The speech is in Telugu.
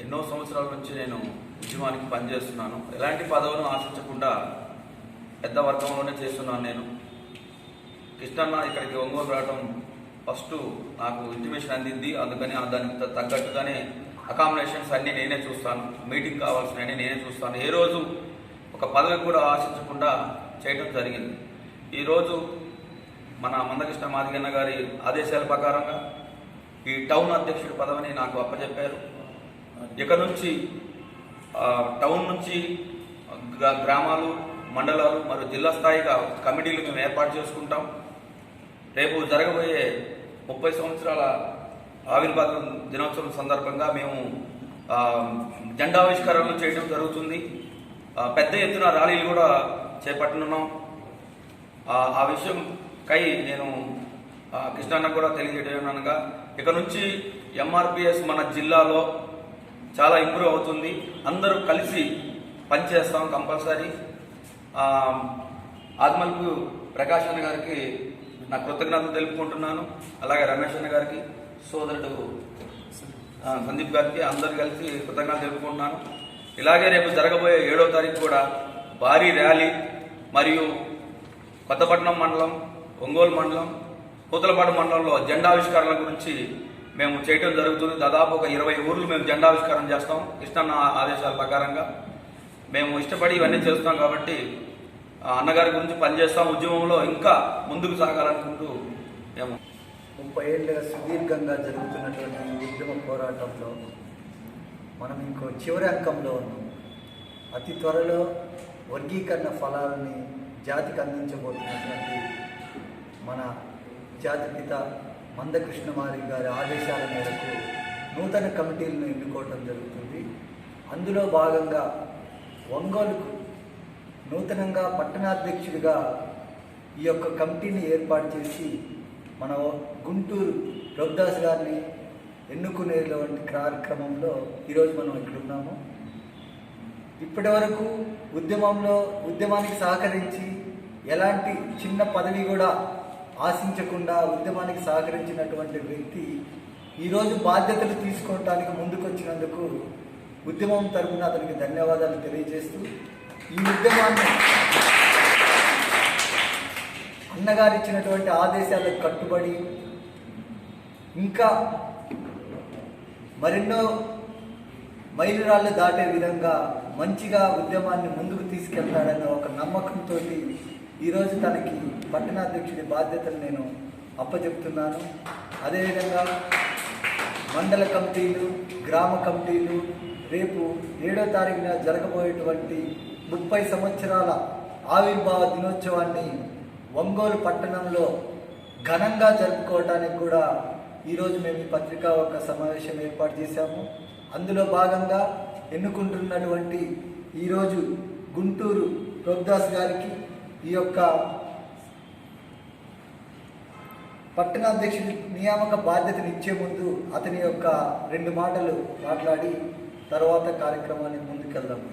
ఎన్నో సంవత్సరాల నుంచి నేను ఉద్యమానికి పనిచేస్తున్నాను. ఎలాంటి పదవులను ఆశించకుండా పెద్ద వర్గంలోనే చేస్తున్నాను. నేను కృష్ణన్న ఇక్కడికి ఒంగోలు రావడం ఫస్ట్ నాకు ఇంటిమేషన్ అందింది. అందుకని దానికి తగ్గట్టుగానే అకామిడేషన్స్ అన్నీ నేనే చూస్తాను, మీటింగ్ కావాల్సినవన్నీ నేనే చూస్తాను. ఏ రోజు ఒక పదవి కూడా ఆశించకుండా చేయడం జరిగింది. ఈరోజు మన మందకృష్ణ మాదిగన్న గారి ఆదేశాల ప్రకారంగా ఈ టౌన్ అధ్యక్షుడి పదవిని నాకు అప్పచెప్పారు. ఇక నుంచి టౌన్ నుంచి గ్రామాలు, మండలాలు మరియు జిల్లా స్థాయిగా కమిటీలు మేము ఏర్పాటు చేసుకుంటాం. రేపు జరగబోయే 30 సంవత్సరాల ఆవిర్భావ దినోత్సవం సందర్భంగా మేము జెండావిష్కరణలు చేయడం జరుగుతుంది. పెద్ద ఎత్తున ర్యాలీలు కూడా చేపట్టనున్నాం. ఆ విషయం కై నేను కృష్ణన్న కూడా తెలియజేయడానికి ఇక నుంచి ఎంఆర్పిఎస్ మన జిల్లాలో చాలా ఇంప్రూవ్ అవుతుంది. అందరూ కలిసి పనిచేస్తాం కంపల్సరీ. ఆదిమల్పు ప్రకాష్ అన్న గారికి నా కృతజ్ఞతలు తెలుపుకుంటున్నాను. అలాగే రమేష్ అన్న గారికి, సోదరుడు సందీప్ గారికి, అందరు కలిసి కృతజ్ఞతలు తెలుపుకుంటున్నాను. ఇలాగే రేపు జరగబోయే 7వ తారీఖు కూడా భారీ ర్యాలీ మరియు కొత్తపట్నం మండలం, ఒంగోలు మండలం, పూతలపాడు మండలంలో జెండావిష్కరణ గురించి మేము చేయడం జరుగుతుంది. దాదాపు ఒక 20 ఊర్లు మేము జెండావిష్కరణ చేస్తాం కృష్ణన్న ఆదేశాల ప్రకారంగా. మేము ఇష్టపడి ఇవన్నీ చేస్తాం కాబట్టి అన్నగారి గురించి పనిచేస్తాం. ఉద్యమంలో ఇంకా ముందుకు సాగాలనుకుంటూ మేము 30 ఏళ్ళుగా సుదీర్ఘంగా జరుగుతున్నటువంటి ఉద్యమ పోరాటంలో మనం ఇంకో చివరి అంకంలో ఉన్నాం. అతి త్వరలో వర్గీకరణ ఫలాలని జాతికి అందించబోతున్నటువంటి మన జాతిపిత మందకృష్ణ మాదిగ గారి ఆదేశాల మేరకు నూతన కమిటీలను ఎన్నుకోవడం జరుగుతుంది. అందులో భాగంగా ఒంగోలుకు నూతనంగా పట్టణాధ్యక్షుడిగా ఈ యొక్క కమిటీని ఏర్పాటు చేసి మన గుంటూరు రఘుదాస్ గారిని ఎన్నుకునేటువంటి కార్యక్రమంలో ఈరోజు మనం ఇక్కడున్నాము. ఇప్పటి వరకు ఉద్యమానికి సహకరించి ఎలాంటి చిన్న పదవి కూడా ఆశించకుండా ఉద్యమానికి సహకరించినటువంటి వ్యక్తి ఈరోజు బాధ్యతలు తీసుకోవటానికి ముందుకొచ్చినందుకు ఉద్యమం తరపున అతనికి ధన్యవాదాలు తెలియజేస్తూ ఈ ఉద్యమాన్ని అన్నగారు ఇచ్చినటువంటి ఆదేశాలకు కట్టుబడి ఇంకా మరెన్నో మైలురాళ్ళు దాటే విధంగా మంచిగా ఉద్యమాన్ని ముందుకు తీసుకెళ్తాడన్న ఒక నమ్మకంతో ఈరోజు తనకి పట్టణాధ్యక్షుడి బాధ్యతలు నేను అప్పచెప్తున్నాను. అదేవిధంగా మండల కమిటీలు, గ్రామ కమిటీలు రేపు 7వ తారీఖున జరగబోయేటువంటి 30 సంవత్సరాల ఆవిర్భావ దినోత్సవాన్ని ఒంగోలు పట్టణంలో ఘనంగా జరుపుకోవడానికి కూడా ఈరోజు మేము ఈ పత్రికా ఒక సమావేశం ఏర్పాటు చేశాము. అందులో భాగంగా ఎన్నుకుంటున్నటువంటి ఈరోజు గుంటూరు రఘుదాస్ గారికి ఈ యొక్క పట్టణాధ్యక్షుడి నియామక బాధ్యతను ఇచ్చే ముందు అతని యొక్క 2 మాటలు మాట్లాడి తర్వాత కార్యక్రమాన్ని ముందుకెళ్దాము.